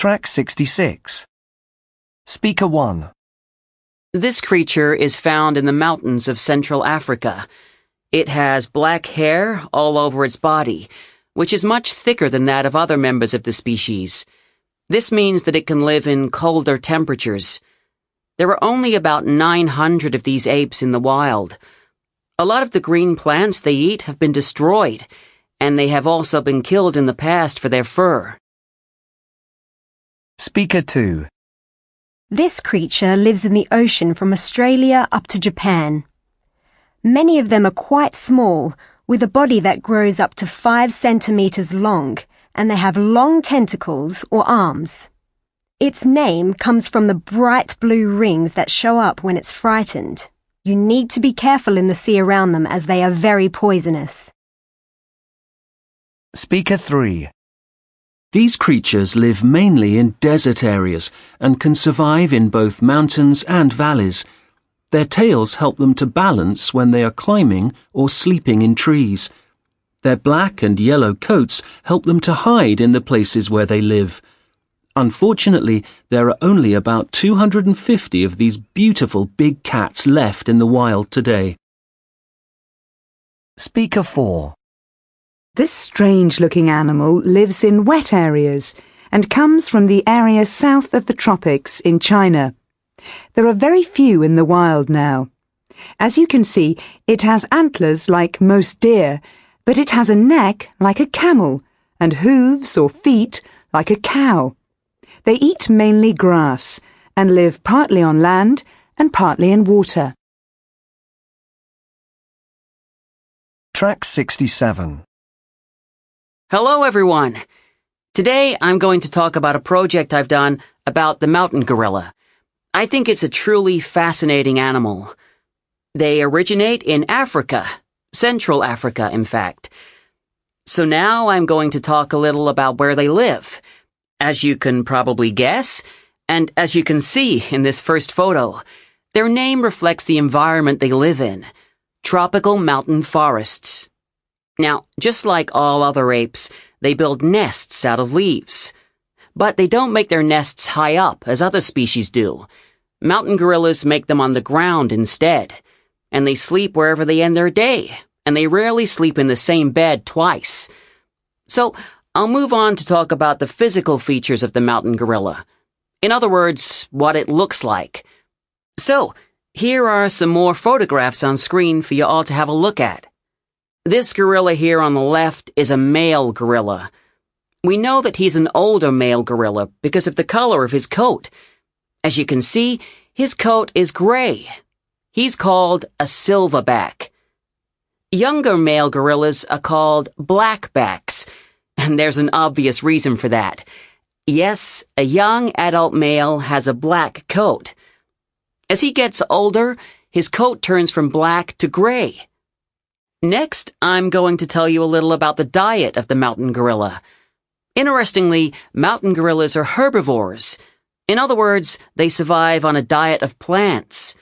Track 66. Speaker 1. This creature is found in the mountains of Central Africa. It has black hair all over its body, which is much thicker than that of other members of the species. This means that it can live in colder temperatures. There are only about 900 of these apes in the wild. A lot of the green plants they eat have been destroyed, and they have also been killed in the past for their fur. Speaker 2. This creature lives in the ocean from Australia up to Japan. Many of them are quite small, with a body that grows up to 5 centimeters long, and they have long tentacles or arms. Its name comes from the bright blue rings that show up when it's frightened. You need to be careful in the sea around them as they are very poisonous. Speaker 3. These creatures live mainly in desert areas and can survive in both mountains and valleys. Their tails help them to balance when they are climbing or sleeping in trees. Their black and yellow coats help them to hide in the places where they live. Unfortunately, there are only about 250 of these beautiful big cats left in the wild today. Speaker 4. This strange-looking animal lives in wet areas and comes from the area south of the tropics in China. There are very few in the wild now. As you can see, it has antlers like most deer, but it has a neck like a camel and hooves or feet like a cow. They eat mainly grass and live partly on land and partly in water. Track 67. Hello, everyone. Today, I'm going to talk about a project I've done about the mountain gorilla. I think it's a truly fascinating animal. They originate in Africa, Central Africa, in fact. So now I'm going to talk a little about where they live. As you can probably guess, and as you can see in this first photo, their name reflects the environment they live in, tropical mountain forests. Now, just like all other apes, they build nests out of leaves. But they don't make their nests high up as other species do. Mountain gorillas make them on the ground instead, and they sleep wherever they end their day, and they rarely sleep in the same bed twice. So, I'll move on to talk about the physical features of the mountain gorilla. In other words, what it looks like. So, here are some more photographs on screen for you all to have a look at. This gorilla here on the left is a male gorilla. We know that he's an older male gorilla because of the color of his coat. As you can see, his coat is gray. He's called a silverback. Younger male gorillas are called blackbacks. And there's an obvious reason for that. Yes, a young adult male has a black coat. As he gets older, his coat turns from black to gray. Next, I'm going to tell you a little about the diet of the mountain gorilla. Interestingly, mountain gorillas are herbivores. In other words, they survive on a diet of plants.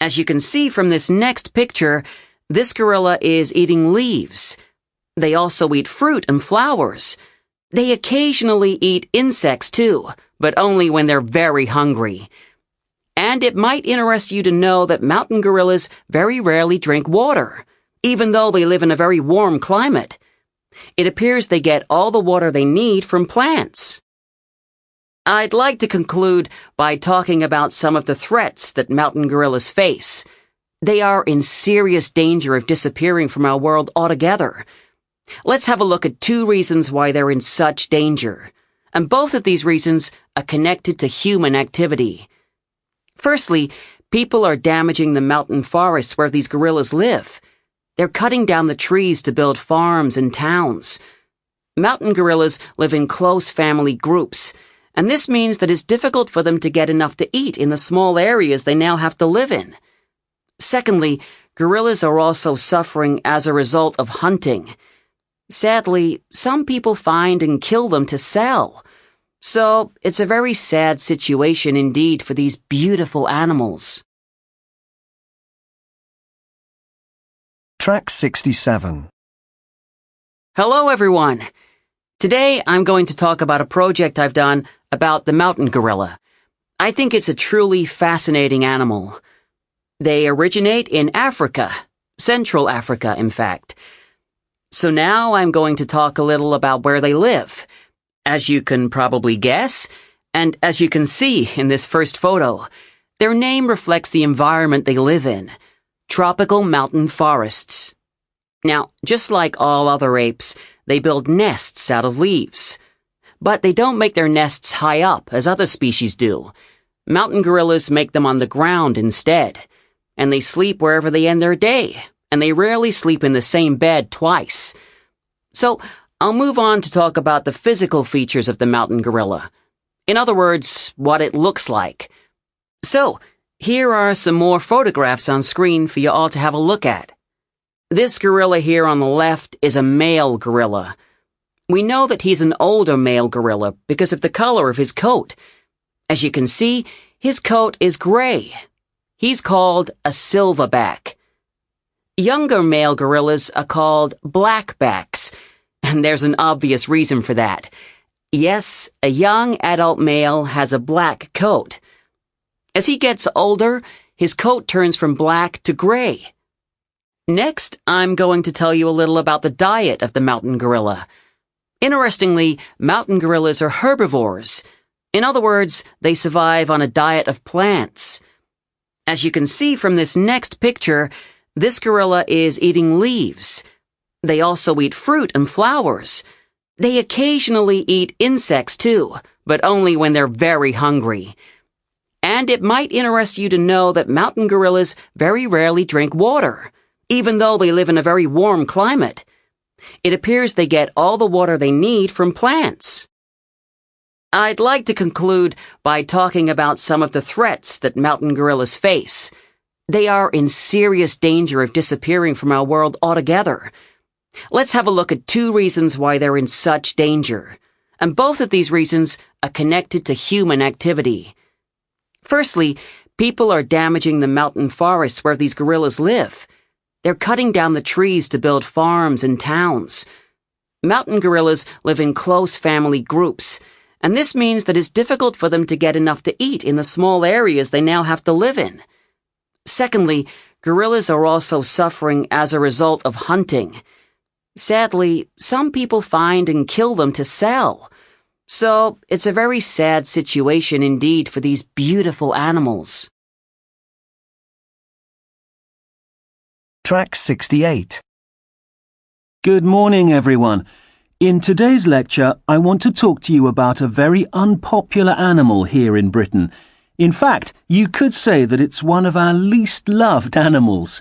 As you can see from this next picture, this gorilla is eating leaves. They also eat fruit and flowers. They occasionally eat insects too, but only when they're very hungry. And it might interest you to know that mountain gorillas very rarely drink water, even though they live in a very warm climate. It appears they get all the water they need from plants. I'd like to conclude by talking about some of the threats that mountain gorillas face. They are in serious danger of disappearing from our world altogether. Let's have a look at 2 reasons why they're in such danger. And both of these reasons are connected to human activity. Firstly, people are damaging the mountain forests where these gorillas live. They're cutting down the trees to build farms and towns. Mountain gorillas live in close family groups, and this means that it's difficult for them to get enough to eat in the small areas they now have to live in. Secondly, gorillas are also suffering as a result of hunting. Sadly, some people find and kill them to sell. So, it's a very sad situation indeed for these beautiful animals. Track 67. Hello, everyone. Today, I'm going to talk about a project I've done about the mountain gorilla. I think it's a truly fascinating animal. They originate in Africa, Central Africa, in fact. So now I'm going to talk a little about where they live. As you can probably guess, and as you can see in this first photo, their name reflects the environment they live in, tropical mountain forests. Now, just like all other apes, they build nests out of leaves. But they don't make their nests high up as other species do. Mountain gorillas make them on the ground instead. And they sleep wherever they end their day, and they rarely sleep in the same bed twice. So, I'll move on to talk about the physical features of the mountain gorilla. In other words, what it looks like. So, here are some more photographs on screen for you all to have a look at. This gorilla here on the left is a male gorilla. We know that he's an older male gorilla because of the color of his coat. As you can see, his coat is gray. He's called a silverback. Younger male gorillas are called blackbacks, and there's an obvious reason for that. Yes, a young adult male has a black coat. As he gets older, his coat turns from black to gray. Next, I'm going to tell you a little about the diet of the mountain gorilla. Interestingly, mountain gorillas are herbivores. In other words, they survive on a diet of plants. As you can see from this next picture, this gorilla is eating leaves. They also eat fruit and flowers. They occasionally eat insects too, but only when they're very hungry. And it might interest you to know that mountain gorillas very rarely drink water, even though they live in a very warm climate. It appears they get all the water they need from plants. I'd like to conclude by talking about some of the threats that mountain gorillas face. They are in serious danger of disappearing from our world altogether. Let's have a look at 2 reasons why they're in such danger. And both of these reasons are connected to human activity. Firstly, people are damaging the mountain forests where these gorillas live. They're cutting down the trees to build farms and towns. Mountain gorillas live in close family groups, and this means that it's difficult for them to get enough to eat in the small areas they now have to live in. Secondly, gorillas are also suffering as a result of hunting. Sadly, some people find and kill them to sell. So, it's a very sad situation indeed for these beautiful animals. Track 68. Good morning, everyone. In today's lecture, I want to talk to you about a very unpopular animal here in Britain. In fact, you could say that it's one of our least loved animals.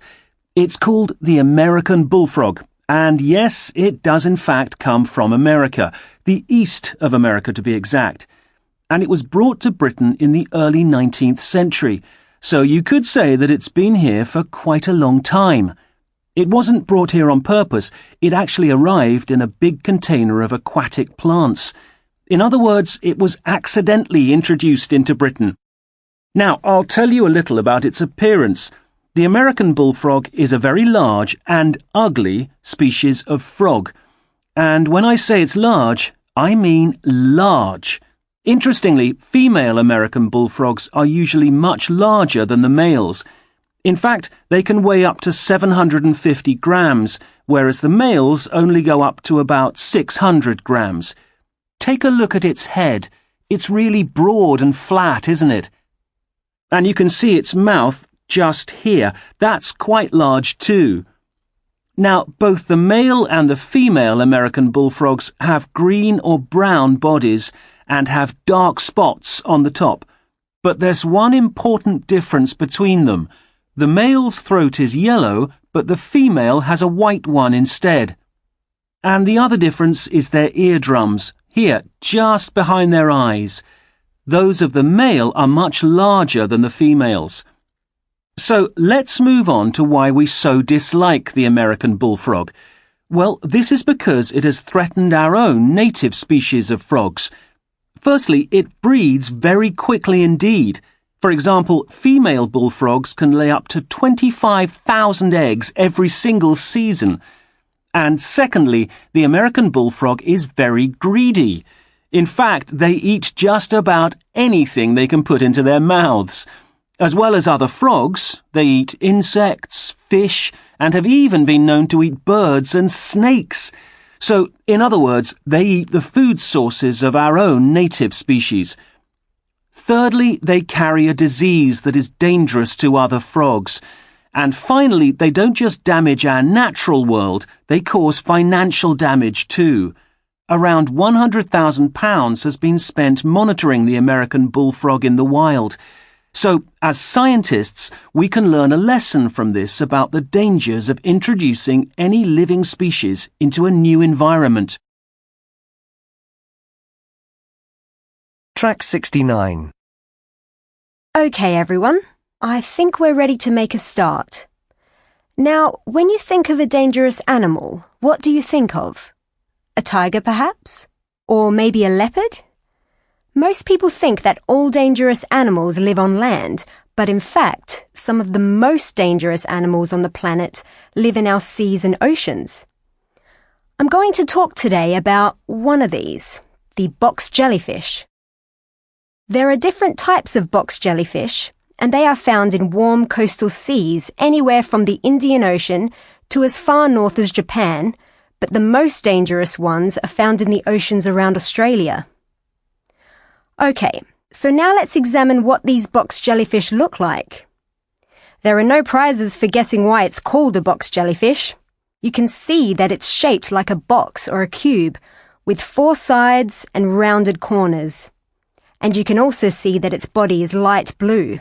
It's called the American bullfrog. And yes, it does in fact come from America, the east of America to be exact. And it was brought to Britain in the early 19th century. So you could say that it's been here for quite a long time. It wasn't brought here on purpose. It actually arrived in a big container of aquatic plants. In other words, it was accidentally introduced into Britain. Now, I'll tell you a little about its appearance. The American bullfrog is a very large and ugly species of frog. And when I say it's large, I mean large. Interestingly, female American bullfrogs are usually much larger than the males. In fact, they can weigh up to 750 grams, whereas the males only go up to about 600 grams. Take a look at its head. It's really broad and flat, isn't it? And you can see its mouth just here. That's quite large too. Now, both the male and the female American bullfrogs have green or brown bodies and have dark spots on the top. But there's one important difference between them. The male's throat is yellow, but the female has a white one instead. And the other difference is their eardrums, here, just behind their eyes. Those of the male are much larger than the females. So let's move on to why we so dislike the American bullfrog. Well, this is because it has threatened our own native species of frogs. Firstly, it breeds very quickly indeed. For example, female bullfrogs can lay up to 25,000 eggs every single season. And secondly, the American bullfrog is very greedy. In fact, they eat just about anything they can put into their mouths. As well as other frogs, they eat insects, fish, and have even been known to eat birds and snakes. So, in other words, they eat the food sources of our own native species. Thirdly, they carry a disease that is dangerous to other frogs. And finally, they don't just damage our natural world, they cause financial damage too. Around £100,000 has been spent monitoring the American bullfrog in the wild. So, as scientists, we can learn a lesson from this about the dangers of introducing any living species into a new environment. Track 69. Okay, everyone. I think we're ready to make a start. Now, when you think of a dangerous animal, what do you think of? A tiger, perhaps? Or maybe a leopard? Most people think that all dangerous animals live on land, but in fact, some of the most dangerous animals on the planet live in our seas and oceans. I'm going to talk today about one of these, the box jellyfish. There are different types of box jellyfish, and they are found in warm coastal seas anywhere from the Indian Ocean to as far north as Japan, but the most dangerous ones are found in the oceans around Australia. Okay, so now let's examine what these box jellyfish look like. There are no prizes for guessing why it's called a box jellyfish. You can see that it's shaped like a box or a cube, with 4 sides and rounded corners. And you can also see that its body is light blue.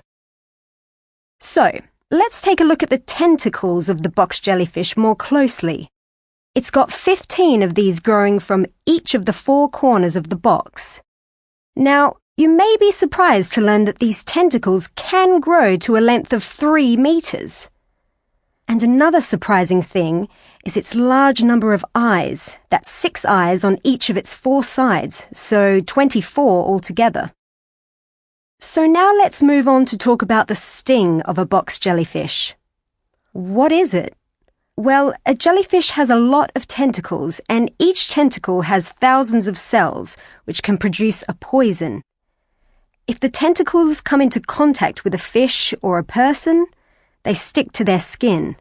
So, let's take a look at the tentacles of the box jellyfish more closely. It's got 15 of these growing from each of the 4 corners of the box. Now, you may be surprised to learn that these tentacles can grow to a length of 3 meters. And another surprising thing is its large number of eyes. That's 6 eyes on each of its 4 sides, so 24 altogether. So now let's move on to talk about the sting of a box jellyfish. What is it? Well, a jellyfish has a lot of tentacles, and each tentacle has thousands of cells, which can produce a poison. If the tentacles come into contact with a fish or a person, they stick to their skin.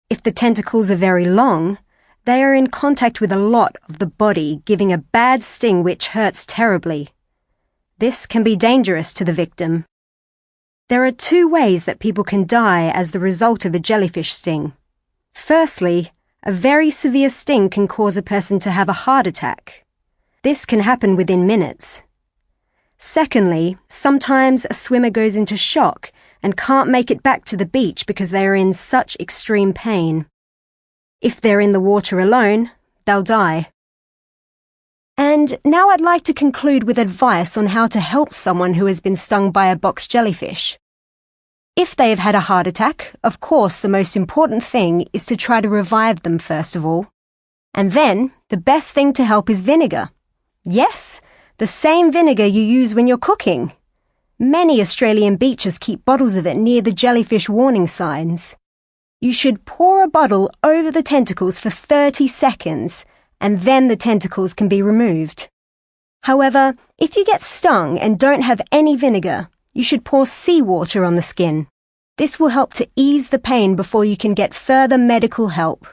If the tentacles are very long, they are in contact with a lot of the body, giving a bad sting which hurts terribly. This can be dangerous to the victim. There are 2 ways that people can die as the result of a jellyfish sting. Firstly, a very severe sting can cause a person to have a heart attack. This can happen within minutes. Secondly, sometimes a swimmer goes into shock and can't make it back to the beach because they are in such extreme pain. If they're in the water alone, they'll die. And now I'd like to conclude with advice on how to help someone who has been stung by a box jellyfish. If they have had a heart attack, of course the most important thing is to try to revive them first of all. And then, the best thing to help is vinegar. Yes, the same vinegar you use when you're cooking. Many Australian beaches keep bottles of it near the jellyfish warning signs. You should pour a bottle over the tentacles for 30 seconds, and then the tentacles can be removed. However, if you get stung and don't have any vinegar, you should pour seawater on the skin. This will help to ease the pain before you can get further medical help.